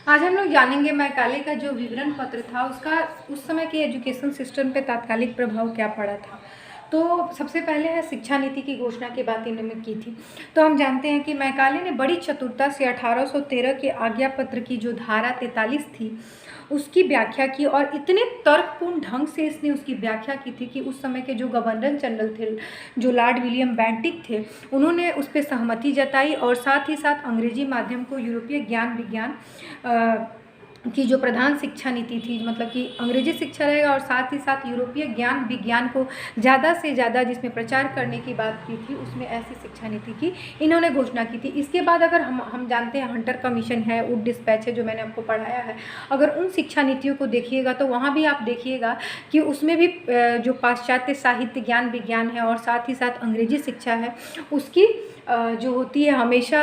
आज हम लोग जानेंगे मैकाले का जो विवरण पत्र था उसका उस समय के एजुकेशन सिस्टम पे तात्कालिक प्रभाव क्या पड़ा था। तो सबसे पहले है शिक्षा नीति की घोषणा की बात इन्होंने की थी। तो हम जानते हैं कि मैकाले ने बड़ी चतुरता से 1813 के आज्ञा पत्र की जो धारा 43 थी उसकी व्याख्या की, और इतने तर्कपूर्ण ढंग से इसने उसकी व्याख्या की थी कि उस समय के जो गवर्नर जनरल थे, जो लॉर्ड विलियम बेंटिक थे, उन्होंने उस पर सहमति जताई। और साथ ही साथ अंग्रेजी माध्यम को यूरोपीय ज्ञान विज्ञान की जो प्रधान शिक्षा नीति थी, मतलब कि अंग्रेजी शिक्षा रहेगा और साथ ही साथ यूरोपीय ज्ञान विज्ञान को ज़्यादा से ज़्यादा जिसमें प्रचार करने की बात की थी, उसमें ऐसी शिक्षा नीति की इन्होंने घोषणा की थी। इसके बाद अगर हम जानते हैं हंटर कमीशन है, वुड डिस्पैच है जो मैंने आपको पढ़ाया है, अगर उन शिक्षा नीतियों को देखिएगा तो वहाँ भी आप देखिएगा कि उसमें भी जो पाश्चात्य साहित्य ज्ञान विज्ञान है और साथ ही साथ अंग्रेजी शिक्षा है उसकी जो होती है हमेशा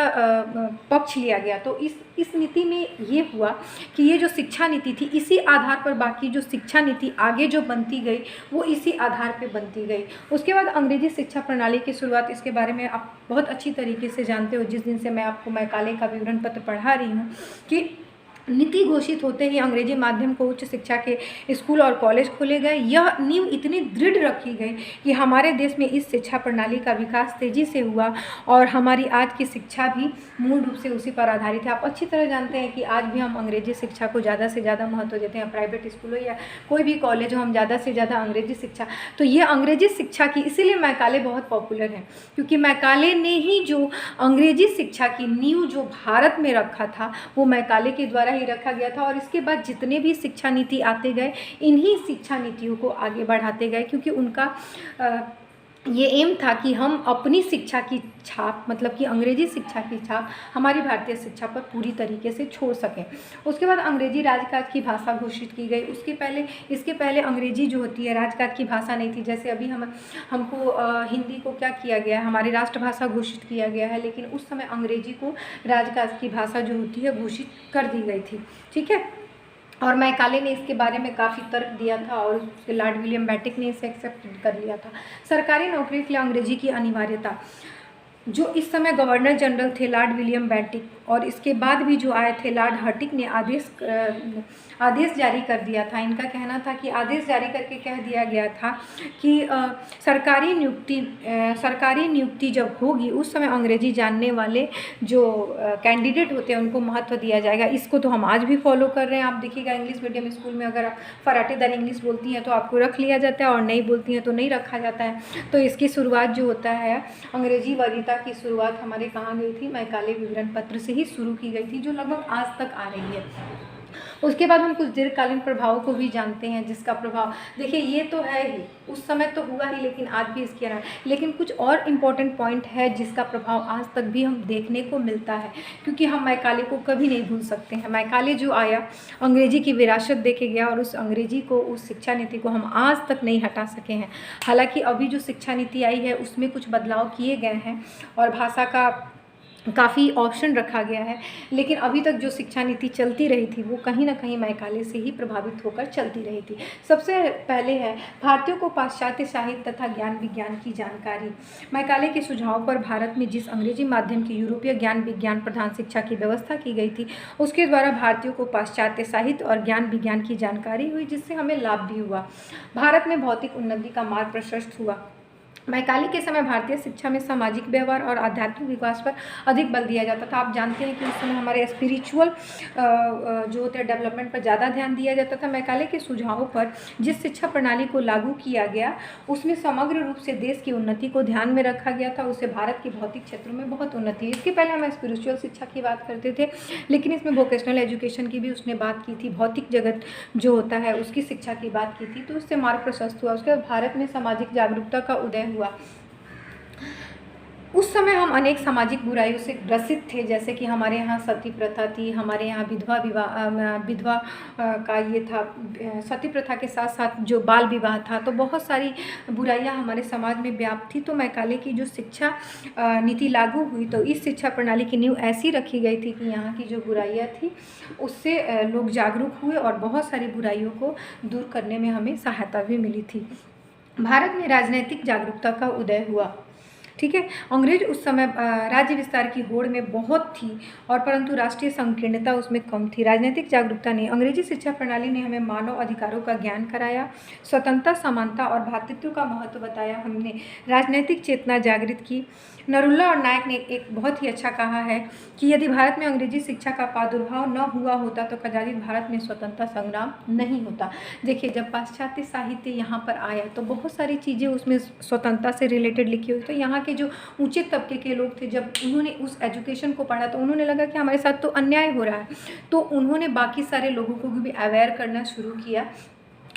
पक्ष लिया गया। तो इस नीति में ये हुआ कि ये जो शिक्षा नीति थी इसी आधार पर बाकी जो शिक्षा नीति आगे जो बनती गई वो इसी आधार पे बनती गई। उसके बाद अंग्रेजी शिक्षा प्रणाली की शुरुआत, इसके बारे में आप बहुत अच्छी तरीके से जानते हो जिस दिन से मैं आपको मैकाले का विवरण पत्र पढ़ा रही हूँ, कि नीति घोषित होते ही अंग्रेजी माध्यम को उच्च शिक्षा के स्कूल और कॉलेज खोले गए। यह नींव इतनी दृढ़ रखी गई कि हमारे देश में इस शिक्षा प्रणाली का विकास तेजी से हुआ और हमारी आज की शिक्षा भी मूल रूप से उसी पर आधारित है। आप अच्छी तरह जानते हैं कि आज भी हम अंग्रेजी शिक्षा को ज़्यादा से ज़्यादा महत्व देते हैं। प्राइवेट स्कूल हो या कोई भी कॉलेज हो, हम ज़्यादा से ज़्यादा अंग्रेजी शिक्षा, तो ये अंग्रेजी शिक्षा की इसीलिए मैकाले बहुत पॉपुलर है, क्योंकि मैकाले ने ही जो अंग्रेजी शिक्षा की नींव जो भारत में रखा था वो मैकाले के द्वारा ही रखा गया था। और इसके बाद जितने भी शिक्षा नीति आते गए इन्हीं शिक्षा नीतियों को आगे बढ़ाते गए, क्योंकि उनका ये एम था कि हम अपनी शिक्षा की छाप, मतलब कि अंग्रेजी शिक्षा की छाप हमारी भारतीय शिक्षा पर पूरी तरीके से छोड़ सकें। उसके बाद अंग्रेजी राजकाज की भाषा घोषित की गई। इसके पहले अंग्रेजी जो होती है राजकाज की भाषा नहीं थी। जैसे अभी हमको हिंदी को क्या किया गया है, हमारी राष्ट्रभाषा घोषित किया गया है, लेकिन उस समय अंग्रेजी को राजकाज की भाषा जो होती है घोषित कर दी गई थी। ठीक है, और मैकाले ने इसके बारे में काफ़ी तर्क दिया था और उसके लॉर्ड विलियम बेंटिक ने इसे एक्सेप्ट कर लिया था। सरकारी नौकरी के लिए अंग्रेजी की अनिवार्यता, जो इस समय गवर्नर जनरल थे लॉर्ड विलियम बेंटिक, और इसके बाद भी जो आए थे लॉर्ड हर्टिक ने आदेश जारी कर दिया था। इनका कहना था कि आदेश जारी करके कह दिया गया था कि सरकारी नियुक्ति जब होगी उस समय अंग्रेजी जानने वाले जो कैंडिडेट होते हैं उनको महत्व दिया जाएगा। इसको तो हम आज भी फॉलो कर रहे हैं। आप देखिएगा इंग्लिश मीडियम स्कूल में अगर आप फराटेदार इंग्लिश बोलती हैं तो आपको रख लिया जाता है और नहीं बोलती हैं तो नहीं रखा जाता है। तो इसकी शुरुआत जो होता है अंग्रेजी वरीयता की शुरुआत हमारे कहाँ गई थी, मैकाले विवरण पत्र से ही शुरू की गई थी, जो लगभग आज तक आ रही है। उसके बाद हम कुछ दीर्घकालीन प्रभावों को भी जानते हैं, जिसका प्रभाव देखिए ये तो है ही, उस समय तो हुआ ही लेकिन आज भी इसके रहा, लेकिन कुछ और इम्पोर्टेंट पॉइंट है जिसका प्रभाव आज तक भी हम देखने को मिलता है, क्योंकि हम मैकाले को कभी नहीं भूल सकते हैं। मैकाले जो आया अंग्रेजी की विरासत देके गया और उस अंग्रेजी को, उस शिक्षा नीति को हम आज तक नहीं हटा सके हैं। हालांकि अभी जो शिक्षा नीति आई है उसमें कुछ बदलाव किए गए हैं और भाषा का काफ़ी ऑप्शन रखा गया है, लेकिन अभी तक जो शिक्षा नीति चलती रही थी वो कहीं ना कहीं मैकाले से ही प्रभावित होकर चलती रही थी। सबसे पहले है भारतीयों को पाश्चात्य साहित्य तथा ज्ञान विज्ञान की जानकारी। मैकाले के सुझाव पर भारत में जिस अंग्रेजी माध्यम की यूरोपीय ज्ञान विज्ञान प्रधान शिक्षा की व्यवस्था की गई थी उसके द्वारा भारतीयों को पाश्चात्य साहित्य और ज्ञान विज्ञान की जानकारी हुई, जिससे हमें लाभ भी हुआ। भारत में भौतिक उन्नति का मार्ग प्रशस्त हुआ। मैकाले के समय भारतीय शिक्षा में सामाजिक व्यवहार और आध्यात्मिक विकास पर अधिक बल दिया जाता था। आप जानते हैं कि उस समय हमारे स्पिरिचुअल जो होते हैं डेवलपमेंट पर ज़्यादा ध्यान दिया जाता था। मैकाले के सुझावों पर जिस शिक्षा प्रणाली को लागू किया गया उसमें समग्र रूप से देश की उन्नति को ध्यान में रखा गया था। उससे भारत के भौतिक क्षेत्रों में बहुत उन्नति है। इसके पहले हम स्पिरिचुअल शिक्षा की बात करते थे, लेकिन इसमें वोकेशनल एजुकेशन की भी उसने बात की थी, भौतिक जगत जो होता है उसकी शिक्षा की बात की थी, तो उससे मार्ग प्रशस्त हुआ। उसके बाद भारत में सामाजिक जागरूकता का उदय हुआ। उस समय हम अनेक सामाजिक बुराइयों से ग्रसित थे, जैसे कि हमारे यहाँ सती प्रथा थी, हमारे यहाँ विधवा का ये था, सती प्रथा के साथ साथ जो बाल विवाह था, तो बहुत सारी बुराइयाँ हमारे समाज में व्याप्त थी। तो मैकाले की जो शिक्षा नीति लागू हुई तो इस शिक्षा प्रणाली की नींव ऐसी रखी गई थी कि यहाँ की जो बुराइयाँ थी उससे लोग जागरूक हुए और बहुत सारी बुराइयों को दूर करने में हमें सहायता भी मिली थी। भारत में राजनीतिक जागरूकता का उदय हुआ। ठीक है। अंग्रेज उस समय राज्य विस्तार की होड़ में बहुत थी और परंतु राष्ट्रीय संकीर्णता उसमें कम थी, राजनीतिक जागरूकता नहीं। अंग्रेजी शिक्षा प्रणाली ने हमें मानव अधिकारों का ज्ञान कराया, स्वतंत्रता, समानता और भ्रातृत्व का महत्व बताया, हमने राजनीतिक चेतना जागृत की। नरुला और नायक ने एक बहुत ही अच्छा कहा है कि यदि भारत में अंग्रेजी शिक्षा का प्रादुर्भाव न हुआ होता तो कदाचित भारत में स्वतंत्रता संग्राम नहीं होता। देखिए, जब पाश्चात्य साहित्य यहाँ पर आया तो बहुत सारी चीज़ें उसमें स्वतंत्रता से रिलेटेड लिखी हुई, तो यहाँ के जो ऊंचे तबके के लोग थे, जब उन्होंने उस एजुकेशन को पढ़ा तो उन्होंने लगा कि हमारे साथ तो अन्याय हो रहा है, तो उन्होंने बाकी सारे लोगों को भी अवेयर करना शुरू किया।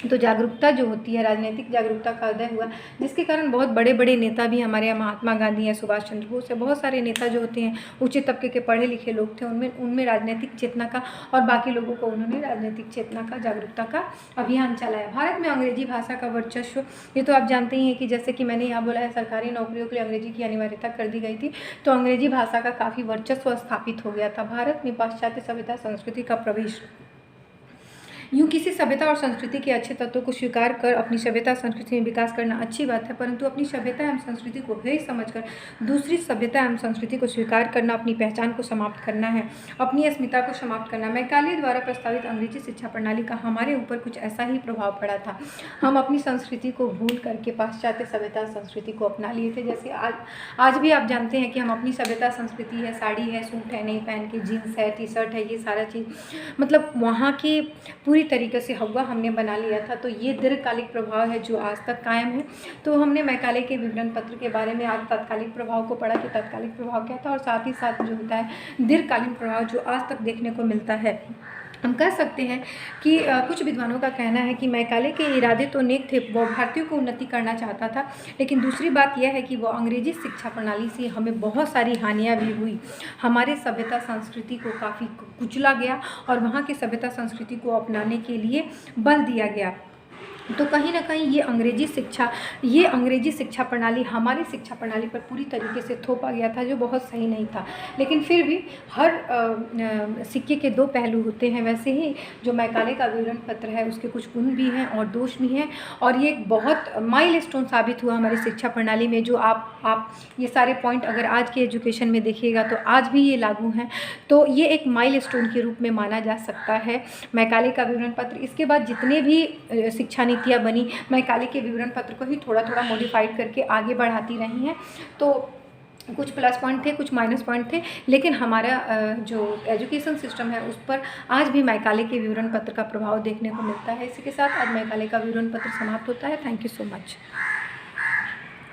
तो जागरूकता जो होती है, राजनीतिक जागरूकता का उदय हुआ, जिसके कारण बहुत बड़े बड़े नेता भी हमारे यहाँ, महात्मा गांधी है, सुभाष चंद्र बोस है, बहुत सारे नेता जो होते हैं ऊंचे तबके के पढ़े लिखे लोग थे, उनमें राजनीतिक चेतना का, और बाकी लोगों को उन्होंने राजनीतिक चेतना का, जागरूकता का अभियान चलाया। भारत में अंग्रेजी भाषा का वर्चस्व, ये तो आप जानते ही हैं कि जैसे कि मैंने यहाँ बोला है, सरकारी नौकरियों के लिए अंग्रेजी की अनिवार्यता कर दी गई थी, तो अंग्रेजी भाषा का काफ़ी वर्चस्व स्थापित हो गया था। भारत में पाश्चात्य सभ्यता संस्कृति का प्रवेश, यूँ किसी सभ्यता और संस्कृति के अच्छे तत्वों को स्वीकार कर अपनी सभ्यता संस्कृति में विकास करना अच्छी बात है, परंतु अपनी सभ्यता एवं संस्कृति को हेय समझकर दूसरी सभ्यता एवं संस्कृति को स्वीकार करना अपनी पहचान को समाप्त करना है, अपनी अस्मिता को समाप्त करना। मैकाले द्वारा प्रस्तावित अंग्रेजी शिक्षा प्रणाली का हमारे ऊपर कुछ ऐसा ही प्रभाव पड़ा था। हम अपनी संस्कृति को भूल करके पाश्चात्य सभ्यता संस्कृति को अपना लिए थे। जैसे आज भी आप जानते हैं कि हम अपनी सभ्यता संस्कृति है, साड़ी है, सूट है नहीं पहन के, जीन्स है, टी शर्ट है, ये सारा चीज़ मतलब वहाँ की पूरी तरीके से हवा हमने बना लिया था। तो ये दीर्घकालिक प्रभाव है जो आज तक कायम है। तो हमने मैकाले के विवरण पत्र के बारे में आज तात्कालिक प्रभाव को पढ़ा कि तात्कालिक प्रभाव क्या था, और साथ ही साथ जो होता है दीर्घकालीन प्रभाव जो आज तक देखने को मिलता है। हम कह सकते हैं कि कुछ विद्वानों का कहना है कि मैकाले के इरादे तो नेक थे, वो भारतीयों को उन्नति करना चाहता था, लेकिन दूसरी बात यह है कि वो अंग्रेजी शिक्षा प्रणाली से हमें बहुत सारी हानियाँ भी हुई। हमारे सभ्यता संस्कृति को काफ़ी कुचला गया और वहाँ की सभ्यता संस्कृति को अपनाने के लिए बल दिया गया। तो कहीं ना कहीं ये अंग्रेजी शिक्षा प्रणाली हमारी शिक्षा प्रणाली पर पूरी तरीके से थोपा गया था, जो बहुत सही नहीं था। लेकिन फिर भी हर सिक्के के दो पहलू होते हैं, वैसे ही जो मैकाले का विवरण पत्र है उसके कुछ गुण भी हैं और दोष भी हैं, और ये एक बहुत माइलस्टोन साबित हुआ हमारी शिक्षा प्रणाली में। जो आप ये सारे पॉइंट अगर आज के एजुकेशन में देखिएगा तो आज भी ये लागू हैं, तो ये एक माइलस्टोन के रूप में माना जा सकता है मैकाले का विवरण पत्र। इसके बाद जितने भी शिक्षा नीतियाँ बनी, मैकाले के विवरण पत्र को ही थोड़ा थोड़ा मॉडिफाइड करके आगे बढ़ाती रही हैं। तो कुछ प्लस पॉइंट थे, कुछ माइनस पॉइंट थे, लेकिन हमारा जो एजुकेशन सिस्टम है उस पर आज भी मैकाले के विवरण पत्र का प्रभाव देखने को मिलता है। इसी के साथ आज मैकाले का विवरण पत्र समाप्त होता है। Thank you so much.